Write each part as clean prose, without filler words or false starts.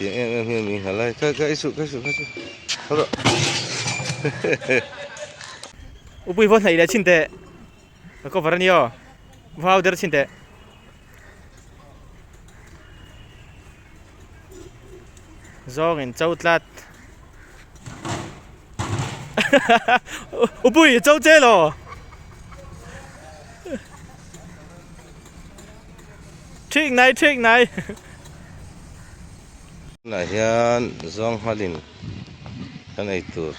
tiếng em hiền mình hả lại cái sự thôi rồi. Upui von này đã chín tệ, có vào nhiều, vào đây chín tệ. Zong châu tlat. Upui châu chế lo. Trick này. Này hiền Zong Halin cái này tur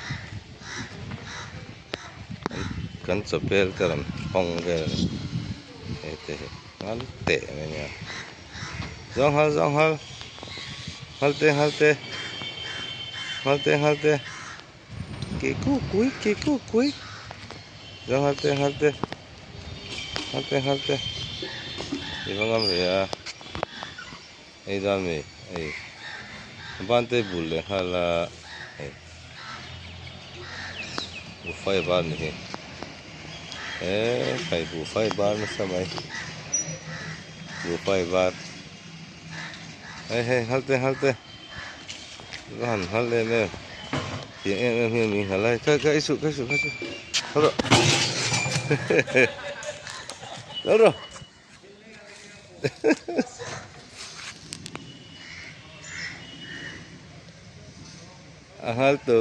kan chopel karam hong cái ete ngal te này Zong hal halte cái cu cuối Zong halte đi vào ngắm về ai ra mày ai bante bulle hala bufai bar नहीं kai bufai bar में समय bufai bar halte gan halte में tiếng em hiền mình hả lại cái sự thôi rồi. Đâu rồi. Alto.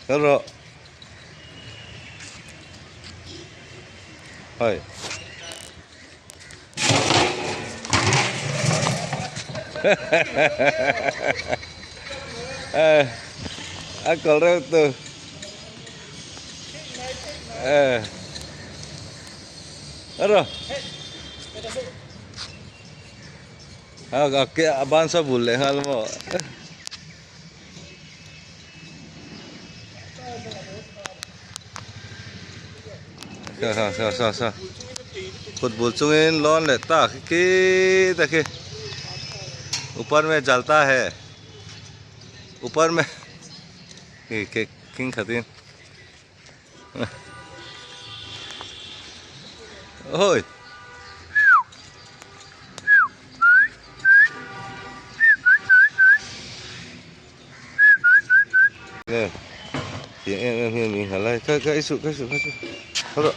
Kero. Hai. Akal reu tu. Kero. Oke, abang sa boleh hal mo. Sa. Football चुंगेन लॉन लेता कि देखे ऊपर में जलता है ऊपर में के किंग खातीन ओए tiếng em hiền mình hả lại cái sự thôi rồi.